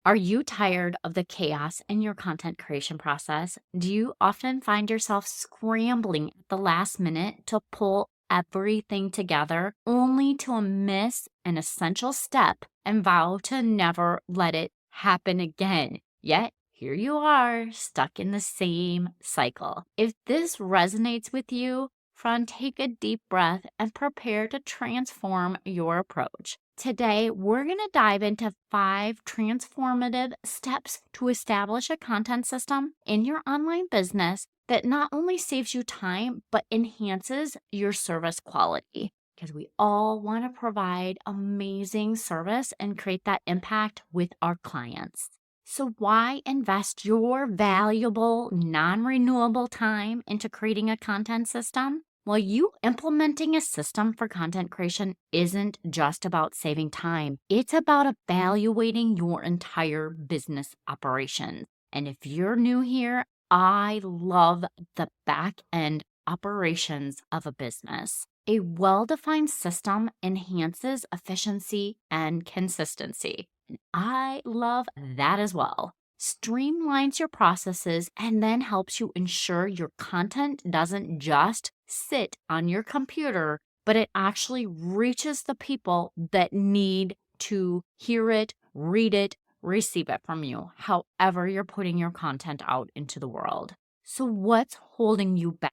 Are you tired of the chaos in your content creation process? Do you often find yourself scrambling at the last minute to pull everything together only to miss an essential step and vow to never let it happen again? Yet, here you are, stuck in the same cycle. If this resonates with you, friend, take a deep breath and prepare to transform your approach. Today, we're going to dive into 5 transformative steps to establish a content system in your online business that not only saves you time, but enhances your service quality. Because we all want to provide amazing service and create that impact with our clients. So, why invest your valuable, non renewable time into creating a content system? Well, you implementing a system for content creation isn't just about saving time. It's about evaluating your entire business operations. And if you're new here, I love the back end operations of a business. A well defined system enhances efficiency and consistency. And I love that as well. Streamlines your processes and then helps you ensure your content doesn't just sit on your computer, but it actually reaches the people that need to hear it, read it, receive it from you, however you're putting your content out into the world. So, what's holding you back?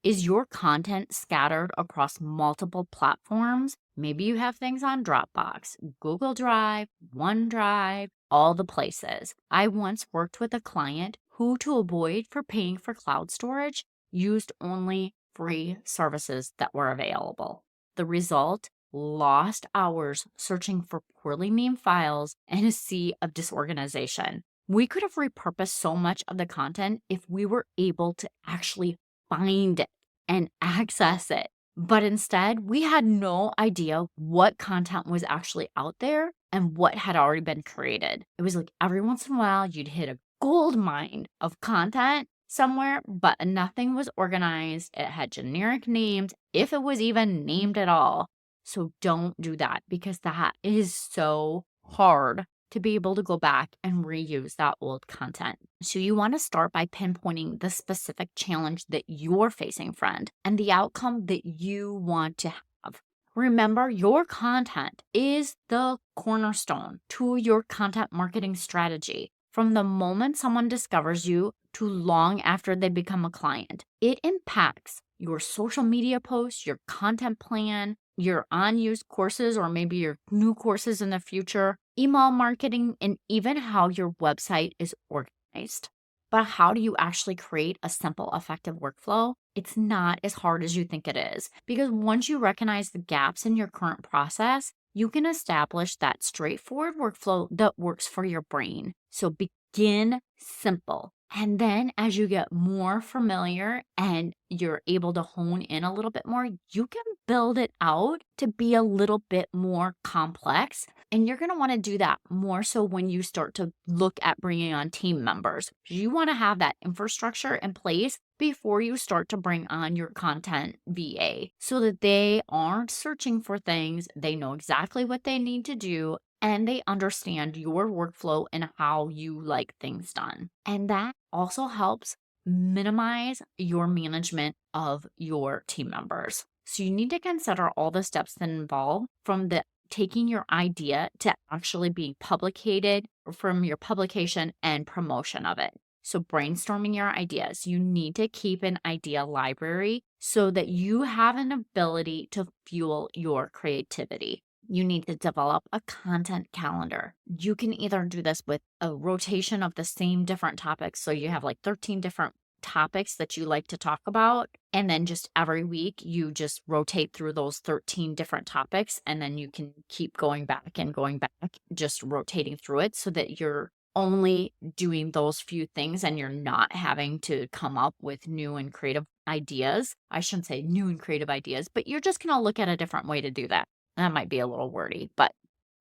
Is your content scattered across multiple platforms? Maybe you have things on Dropbox, Google Drive, OneDrive, all the places. I once worked with a client who, to avoid for paying for cloud storage, used only free services that were available. The result? Lost hours searching for poorly named files and a sea of disorganization. We could have repurposed so much of the content if we were able to actually find it and access it. But instead, we had no idea what content was actually out there and what had already been created. It was like every once in a while, you'd hit a gold mine of content somewhere, but nothing was organized. It had generic names, if it was even named at all. So don't do that because that is so hard to be able to go back and reuse that old content. So you want to start by pinpointing the specific challenge that you're facing, friend, and the outcome that you want to have. Remember, your content is the cornerstone to your content marketing strategy. From the moment someone discovers you to long after they become a client, it impacts your social media posts, your content plan, your unused courses, or maybe your new courses in the future, email marketing, and even how your website is organized. But how do you actually create a simple, effective workflow? It's not as hard as you think it is, because once you recognize the gaps in your current process, you can establish that straightforward workflow that works for your brain. So begin simple. And then as you get more familiar and you're able to hone in a little bit more, you can build it out to be a little bit more complex. And you're going to want to do that more so when you start to look at bringing on team members. You want to have that infrastructure in place before you start to bring on your content VA so that they aren't searching for things. They know exactly what they need to do and they understand your workflow and how you like things done. And that also helps minimize your management of your team members. So you need to consider all the steps that involve from the taking your idea to actually being publicated, from your publication and promotion of it. So brainstorming your ideas, you need to keep an idea library so that you have an ability to fuel your creativity. You need to develop a content calendar. You can either do this with a rotation of the same different topics. So you have like 13 different topics that you like to talk about. And then just every week, you just rotate through those 13 different topics. And then you can keep going back and going back, just rotating through it so that you're only doing those few things and you're not having to come up with new and creative ideas. I shouldn't say new and creative ideas, but you're just going to look at a different way to do that. That might be a little wordy, but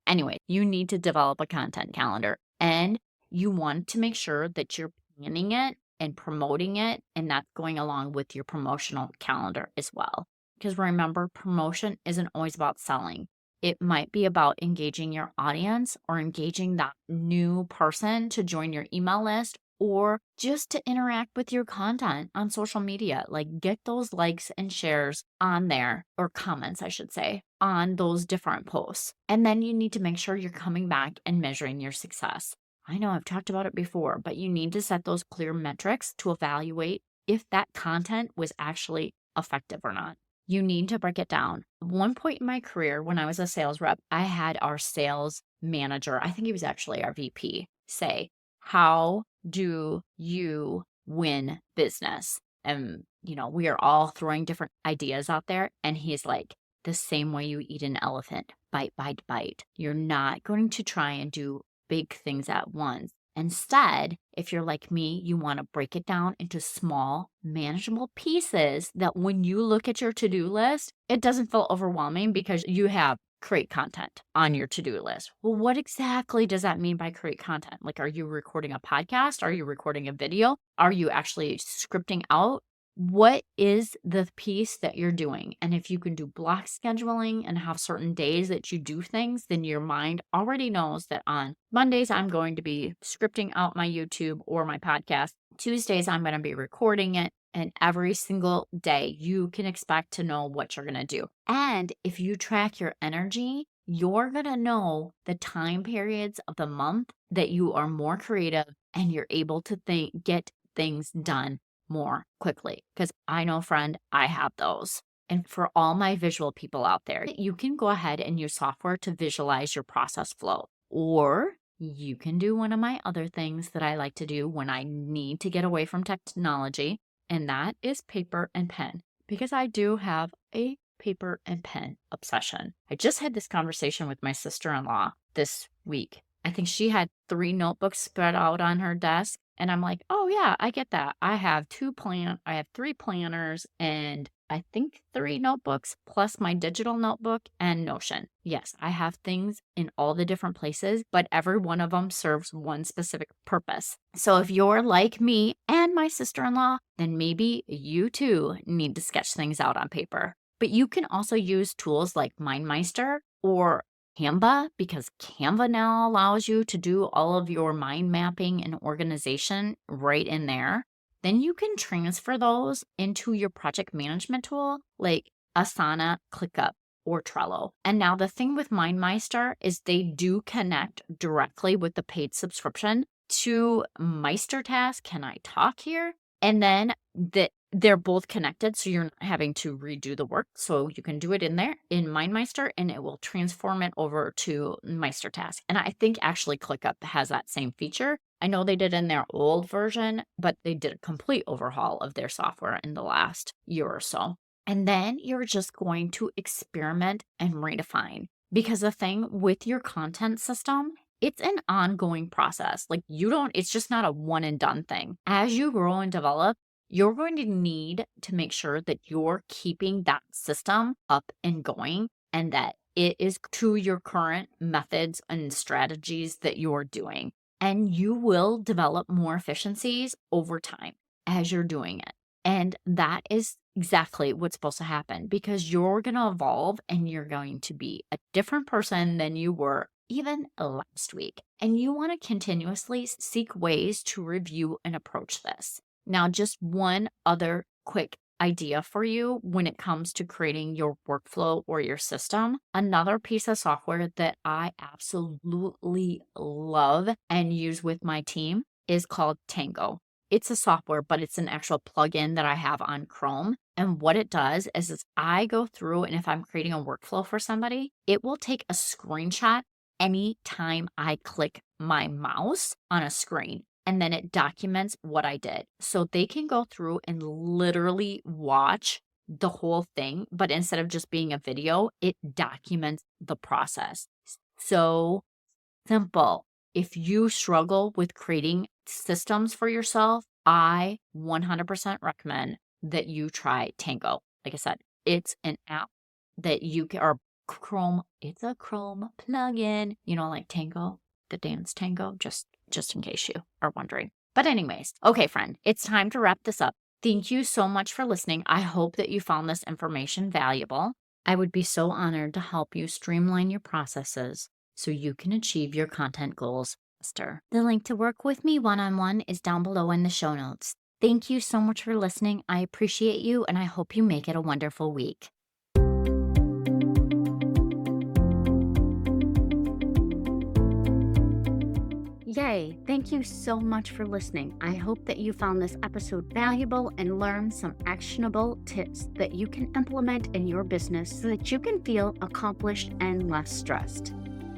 anyway, you need to develop a content calendar and you want to make sure that you're planning it and promoting it, and that's going along with your promotional calendar as well. Because remember, promotion isn't always about selling. It might be about engaging your audience or engaging that new person to join your email list or just to interact with your content on social media. Like get those likes and shares on there, or comments, I should say, on those different posts. And then you need to make sure you're coming back and measuring your success. I know I've talked about it before, but you need to set those clear metrics to evaluate if that content was actually effective or not. You need to break it down. At one point in my career, when I was a sales rep, I had our sales manager, I think he was actually our VP, say, "How do you win business?" And, we are all throwing different ideas out there. And he's like, "The same way you eat an elephant, bite, bite, bite. You're not going to try and do big things at once. Instead, if you're like me, you want to break it down into small, manageable pieces that when you look at your to-do list, it doesn't feel overwhelming because you have create content on your to-do list." Well, what exactly does that mean by create content? Like, are you recording a podcast? Are you recording a video? Are you actually scripting out? What is the piece that you're doing? And if you can do block scheduling and have certain days that you do things, then your mind already knows that on Mondays, I'm going to be scripting out my YouTube or my podcast. Tuesdays, I'm going to be recording it. And every single day, you can expect to know what you're going to do. And if you track your energy, you're going to know the time periods of the month that you are more creative and you're able to get things done more quickly. Because I know, friend, I have those. And for all my visual people out there, you can go ahead and use software to visualize your process flow. Or you can do one of my other things that I like to do when I need to get away from technology, and that is paper and pen, because I do have a paper and pen obsession. I just had this conversation with my sister-in-law this week. I think she had 3 notebooks spread out on her desk. And I'm like, "Oh yeah, I get that. I have 3 planners and I think 3 notebooks plus my digital notebook and Notion." Yes, I have things in all the different places, but every one of them serves one specific purpose. So if you're like me and my sister-in-law, then maybe you too need to sketch things out on paper. But you can also use tools like MindMeister or Canva, because Canva now allows you to do all of your mind mapping and organization right in there. Then you can transfer those into your project management tool like Asana, ClickUp, or Trello. And now the thing with MindMeister is they do connect directly with the paid subscription to MeisterTask. Can I talk here? And then they're both connected, so you're not having to redo the work. So you can do it in there in MindMeister, and it will transform it over to MeisterTask. And I think actually ClickUp has that same feature. I know they did in their old version, but they did a complete overhaul of their software in the last year or so. And then you're just going to experiment and redefine. Because the thing with your content system, it's an ongoing process. Like it's just not a one and done thing. As you grow and develop, you're going to need to make sure that you're keeping that system up and going and that it is to your current methods and strategies that you're doing. And you will develop more efficiencies over time as you're doing it. And that is exactly what's supposed to happen, because you're going to evolve and you're going to be a different person than you were even last week. And you want to continuously seek ways to review and approach this. Now, just one other quick idea for you when it comes to creating your workflow or your system. Another piece of software that I absolutely love and use with my team is called Tango. It's a software, but it's an actual plugin that I have on Chrome. And what it does is I go through, and if I'm creating a workflow for somebody, it will take a screenshot anytime I click my mouse on a screen. And then it documents what I did. So they can go through and literally watch the whole thing, but instead of just being a video, it documents the process. So simple. If you struggle with creating systems for yourself, I 100% recommend that you try Tango. Like I said, it's an app that you can, or Chrome, it's a Chrome plugin, like Tango, the dance tango, just in case you are wondering. But anyways, okay, friend, it's time to wrap this up. Thank you so much for listening. I hope that you found this information valuable. I would be so honored to help you streamline your processes so you can achieve your content goals faster. The link to work with me one-on-one is down below in the show notes. Thank you so much for listening. I appreciate you, and I hope you make it a wonderful week. Yay! Thank you so much for listening. I hope that you found this episode valuable and learned some actionable tips that you can implement in your business so that you can feel accomplished and less stressed.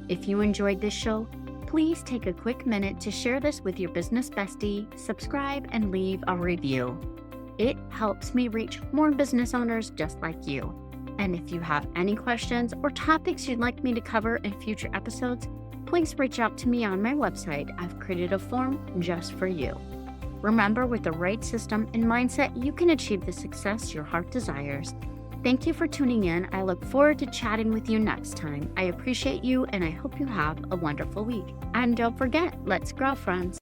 If you enjoyed this show, please take a quick minute to share this with your business bestie, subscribe, and leave a review. It helps me reach more business owners just like you. And if you have any questions or topics you'd like me to cover in future episodes, please reach out to me on my website. I've created a form just for you. Remember, with the right system and mindset, you can achieve the success your heart desires. Thank you for tuning in. I look forward to chatting with you next time. I appreciate you, and I hope you have a wonderful week. And don't forget, let's grow, friends.